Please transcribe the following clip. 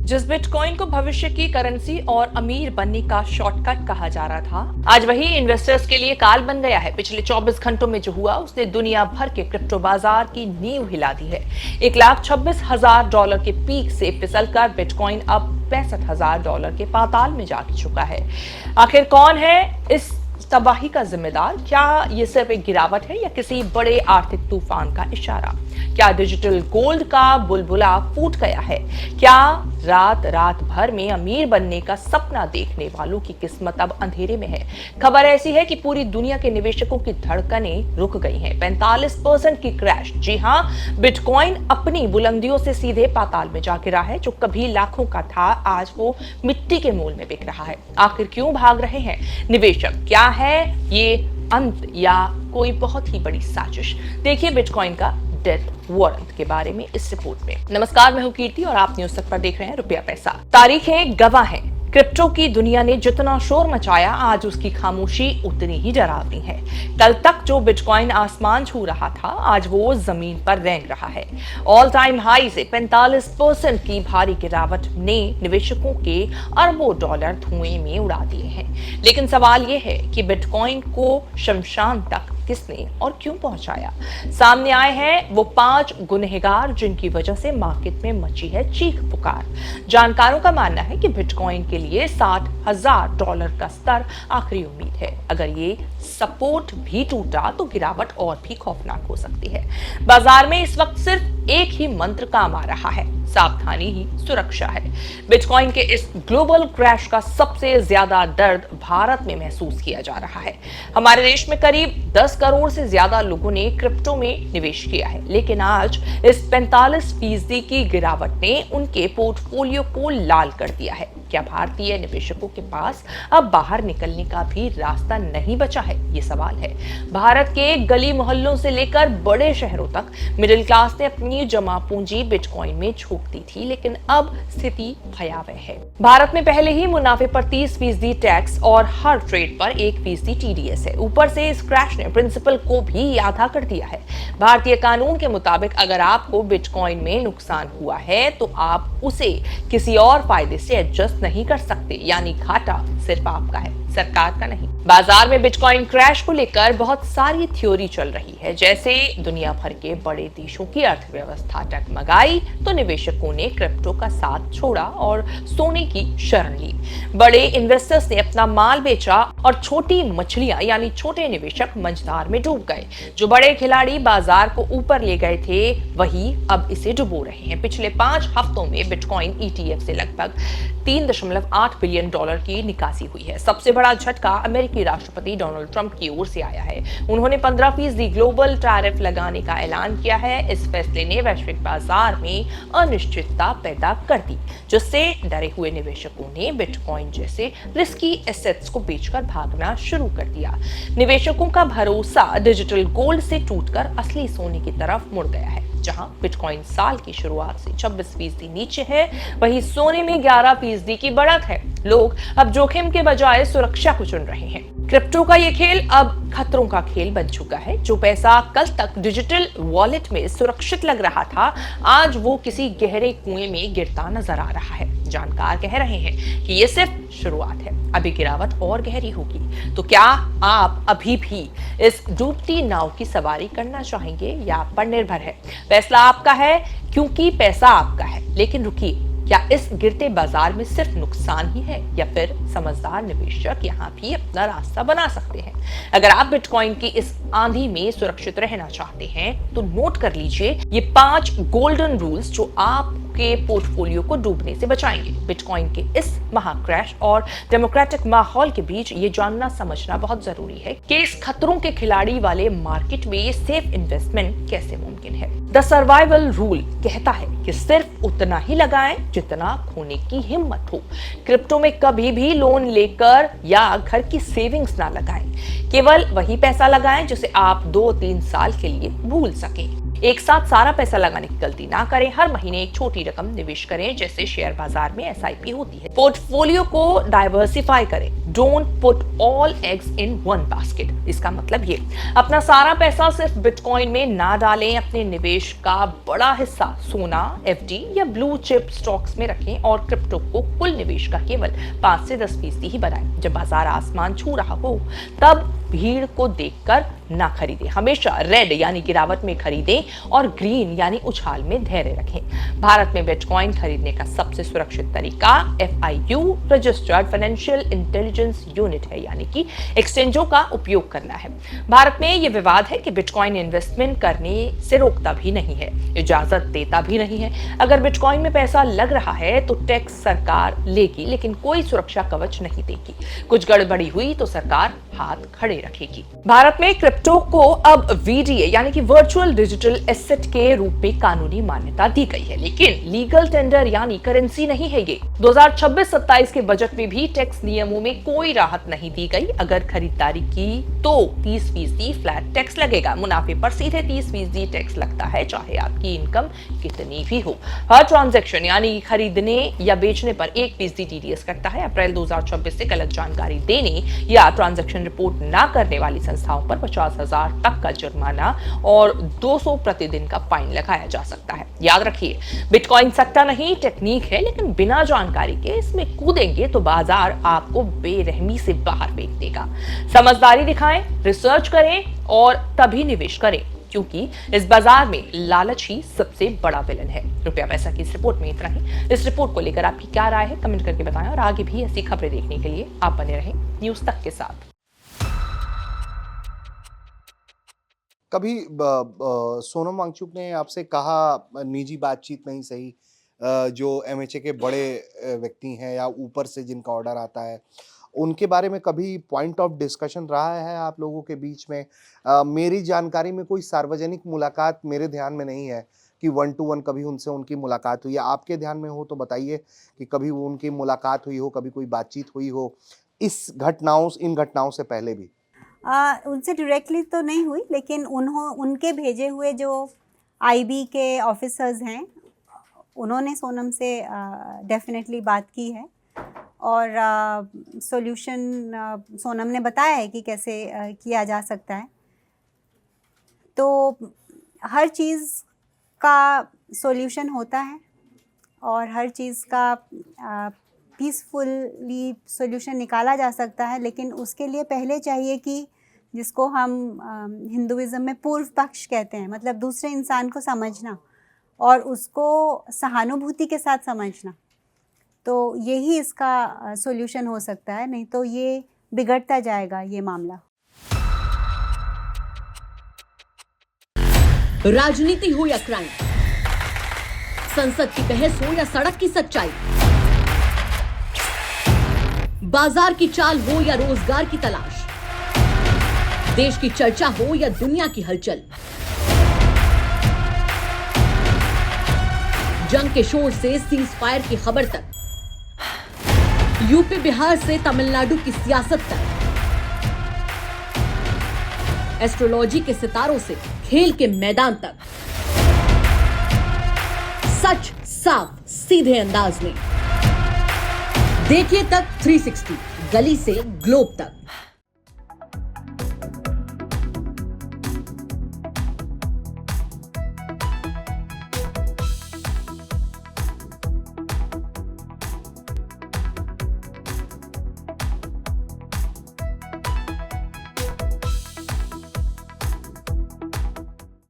जिस बिटकॉइन को भविष्य की करेंसी और अमीर बनने का शॉर्टकट कहा जा रहा था, आज वही इन्वेस्टर्स के लिए काल बन गया है। पिछले 24 घंटों में जो हुआ उसने दुनिया भर के क्रिप्टो बाजार की नींव हिला दी है। $1,26,000 के पीक से फिसलकर बिटकॉइन अब $65,000 के पाताल में जा चुका है। आखिर कौन है इस तबाही का जिम्मेदार? क्या ये सिर्फ एक गिरावट है या किसी बड़े आर्थिक तूफान का इशारा? क्या डिजिटल गोल्ड का बुलबुला फूट गया है? क्या रात भर में अमीर बनने का सपना देखने वालों की किस्मत अब अंधेरे में है? खबर ऐसी है कि पूरी दुनिया के निवेशकों की धड़कनें रुक गई हैं। 45% की क्रैश। जी हां, बिटकॉइन अपनी बुलंदियों से सीधे पाताल में जा गिरा है। जो कभी लाखों का था, आज वो मिट्टी के मोल में बिक रहा है। आखिर क्यों भाग रहे हैं निवेशक? क्या है ये अंत या कोई बहुत ही बड़ी साजिश? देखिए बिटकॉइन का डेथ वारंट के बारे में इस रिपोर्ट में। नमस्कार, मैं हूं कीर्ति और आप न्यूज़ तक पर देख रहे हैं रुपया पैसा। तारीखें गवाह हैं। क्रिप्टो की दुनिया ने जितना शोर मचाया, आज उसकी खामोशी उतनी ही डरावनी है। कल तक जो बिटकॉइन आसमान छू रहा था, आज वो जमीन पर रेंग रहा है। ऑल टाइम हाई से 45% की भारी गिरावट ने निवेशकों के अरबों डॉलर धुएं में उड़ा दिए हैं। लेकिन सवाल ये है कि बिटकॉइन को शमशान तक किसने और क्यों पहुंचाया? सामने आए हैं वो 5 गुनहगार जिनकी वजह से मार्केट में मची है चीख पुकार। जानकारों का मानना है कि बिटकॉइन के लिए $60,000 का स्तर आखिरी उम्मीद है। अगर ये सपोर्ट भी टूटा तो गिरावट और भी खौफनाक हो सकती है। बाजार में इस वक्त सिर्फ एक ही मंत्र काम आ रहा है, सावधानी ही सुरक्षा है। बिटकॉइन के इस ग्लोबल क्रैश का सबसे ज्यादा दर्द भारत में महसूस किया जा रहा है। हमारे देश में करीब 10 करोड़ से ज्यादा लोगों ने क्रिप्टो में निवेश किया है, लेकिन आज इस 45% की गिरावट ने उनके पोर्टफोलियो को लाल कर दिया है। क्या भारतीय निवेशकों के पास अब बाहर निकलने का भी रास्ता नहीं बचा है? ये सवाल है। भारत के गली मोहल्लों से लेकर बड़े शहरों तक मिडिल क्लास ने अपनी जमा पूंजी बिटकॉइन में झोंक दी थी, लेकिन अब स्थिति भयावह है। भारत में पहले ही मुनाफे पर 30% टैक्स और हर ट्रेड पर 1% TDS है। ऊपर से इस क्रैश ने प्रिंसिपल को भी आधा कर दिया है। भारतीय कानून के मुताबिक अगर आपको बिटकॉइन में नुकसान हुआ है तो आप उसे किसी और फायदे से एडजस्ट नहीं कर सकते, यानी घाटा सिर्फ आपका है, सरकार का नहीं। बाजार में बिटकॉइन क्रैश को लेकर बहुत सारी थ्योरी चल रही है। जैसे दुनिया भर के बड़े देशों की अर्थव्यवस्था डगमगाई तो निवेशकों ने क्रिप्टो का साथ छोड़ा और सोने की शरण ली। बड़े इन्वेस्टर्स ने अपना माल बेचा और छोटी मछलियां यानी छोटे निवेशक मंझधार में डूब गए। जो बड़े खिलाड़ी बाजार को ऊपर ले गए थे, वही अब इसे डुबो रहे हैं। पिछले 5 हफ्तों में बिटकॉइन ETF से लगभग $3.8 बिलियन की निकासी हुई है। सबसे बड़ा झटका अमेरिकी राष्ट्रपति डोनाल्ड ट्रंप की ओर से आया है। उन्होंने 15% ग्लोबल टैरिफ लगाने का ऐलान किया है। इस फैसले ने वैश्विक बाजार में अनिश्चितता पैदा कर दी, जिससे डरे हुए निवेशकों ने बिटकॉइन जैसे रिस्की एसेट्स को बेचकर भागना शुरू कर दिया। निवेशकों का भरोसा डिजिटल गोल्ड से टूटकर असली सोने की तरफ मुड़ गया है। जहां बिटकॉइन साल की शुरुआत से 26% नीचे है, वहीं सोने में 11% की बढ़त है। लोग अब जोखिम के बजाय सुरक्षा को चुन रहे हैं। क्रिप्टो का ये खेल अब खतरों का खेल बन चुका है। जो पैसा कल तक डिजिटल वॉलेट में सुरक्षित लग रहा था, आज वो किसी गहरे कुएं में गिरता नजर आ रहा है। जानकार कह रहे हैं कि ये सिर्फ शुरुआत है, अभी गिरावट और गहरी होगी। तो क्या आप अभी भी इस डूबती नाव की सवारी करना चाहेंगे या आप पर निर्भर है? फैसला आपका है, क्योंकि पैसा आपका है। लेकिन रुकिए, क्या इस गिरते बाजार में सिर्फ नुकसान ही है या फिर समझदार निवेशक यहाँ भी अपना रास्ता बना सकते हैं? अगर आप बिटकॉइन की इस आंधी में सुरक्षित रहना चाहते हैं तो नोट कर लीजिए ये 5 गोल्डन रूल्स जो आपके पोर्टफोलियो को डूबने से बचाएंगे। बिटकॉइन के इस महाक्रैश और डेमोक्रेटिक माहौल के बीच ये जानना समझना बहुत जरूरी है कि इस खतरों के खिलाड़ी वाले मार्केट में सेफ इन्वेस्टमेंट कैसे मुमकिन है। द सर्वाइवल रूल कहता है कि सिर्फ उतना ही लगाएं जितना खोने की हिम्मत हो। क्रिप्टो में कभी भी लोन लेकर या घर की सेविंग्स ना लगाएं। केवल वही पैसा लगाएं जिसे आप 2-3 साल के लिए भूल सकें। एक साथ सारा पैसा लगाने की गलती ना करें। हर महीने एक छोटी रकम निवेश करें, जैसे शेयर बाजार में SIP होती है। पोर्टफोलियो को डाइवर्सिफाई करें। Don't put all eggs in one basket. इसका मतलब ये, अपना सारा पैसा सिर्फ बिटकॉइन में ना डालें। अपने निवेश का बड़ा हिस्सा सोना, FD या ब्लू चिप स्टॉक्स में रखें और क्रिप्टो को कुल निवेश का केवल 5 से 10% ही बनाएं। जब बाजार आसमान छू रहा हो तब भीड़ को देखकर ना खरीदें। हमेशा रेड यानी गिरावट में खरीदें और ग्रीन यानी उछाल में धैर्य रखें। भारत में बिटकॉइन खरीदने का सबसे सुरक्षित तरीका FIU registered financial intelligence unit है, यानी कि एक्सचेंजों का उपयोग करना है। भारत में यह विवाद है कि बिटकॉइन इन्वेस्टमेंट करने से रोकता भी नहीं है, इजाजत देता भी नहीं है। अगर बिटकॉइन में पैसा लग रहा है तो टैक्स सरकार लेगी, लेकिन कोई सुरक्षा कवच नहीं देगी। कुछ गड़बड़ी हुई तो सरकार हाथ खड़े रखेगी। भारत में क्रिप्टो को अब VDA यानी कि वर्चुअल डिजिटल एसेट के रूप में कानूनी मान्यता दी गई है, लेकिन लीगल टेंडर यानी करेंसी नहीं है ये। 2026-27 के बजट में भी टैक्स नियमों में कोई राहत नहीं दी गई। अगर खरीदारी की तो 30% फ्लैट टैक्स लगेगा। मुनाफे पर सीधे 30% टैक्स लगता है, चाहे आपकी इनकम कितनी भी हो। हर ट्रांजैक्शन यानी खरीदने या बेचने पर 1% TDS कटता है। अप्रैल 2026 से गलत जानकारी देने या ट्रांजैक्शन रिपोर्ट ना करने वाली संस्थाओं पर 50,000 तक का जुर्माना और 200 प्रतिदिन का फाइन लगाया जा सकता है। याद रखिए, बिटकॉइन सट्टा नहीं, टेक्निक है, लेकिन बिना जानकारी के इसमें कूदेंगे तो बाजार आपको बेरहमी से बाहर फेंक देगा। समझदारी दिखाएं, रिसर्च करें और तभी निवेश करें, क्योंकि इस बाजार में लालच ही सबसे बड़ा विलन है। रुपया पैसा की इस रिपोर्ट में इतना ही। इस रिपोर्ट को लेकर आपकी क्या राय है, कमेंट करके बताएं और आगे भी ऐसी खबरें देखने के लिए आप बने रहें न्यूज तक के साथ। कभी सोनम वांगचुक ने आपसे कहा, निजी बातचीत नहीं सही, जो MHA के बड़े व्यक्ति हैं या ऊपर से जिनका ऑर्डर आता है, उनके बारे में कभी पॉइंट ऑफ डिस्कशन रहा है आप लोगों के बीच में? मेरी जानकारी में कोई सार्वजनिक मुलाकात मेरे ध्यान में नहीं है कि 1 to 1 कभी उनसे उनकी मुलाकात हुई है। आपके ध्यान में हो तो बताइए कि कभी उनकी मुलाकात हुई हो, कभी कोई बातचीत हुई हो इन घटनाओं से पहले भी। उनसे डायरेक्टली तो नहीं हुई, लेकिन उनके भेजे हुए जो IB के ऑफिसर्स हैं उन्होंने सोनम से डेफिनेटली बात की है और सॉल्यूशन सोनम ने बताया है कि कैसे किया जा सकता है। तो हर चीज़ का सॉल्यूशन होता है और हर चीज़ का पीसफुली सॉल्यूशन निकाला जा सकता है, लेकिन उसके लिए पहले चाहिए कि जिसको हम हिंदुइज़्म में पूर्व पक्ष कहते हैं, मतलब दूसरे इंसान को समझना और उसको सहानुभूति के साथ समझना, तो यही इसका सॉल्यूशन हो सकता है। नहीं तो ये बिगड़ता जाएगा ये मामला। राजनीति हो या क्राइम, संसद की बहस हो या सड़क की सच्चाई, बाजार की चाल हो या रोजगार की तलाश, देश की चर्चा हो या दुनिया की हलचल, जंग के शोर से सीज फायर की खबर तक, यूपी बिहार से तमिलनाडु की सियासत तक, एस्ट्रोलॉजी के सितारों से खेल के मैदान तक, सच साफ सीधे अंदाज में। देखिए तक 360, गली से ग्लोब तक।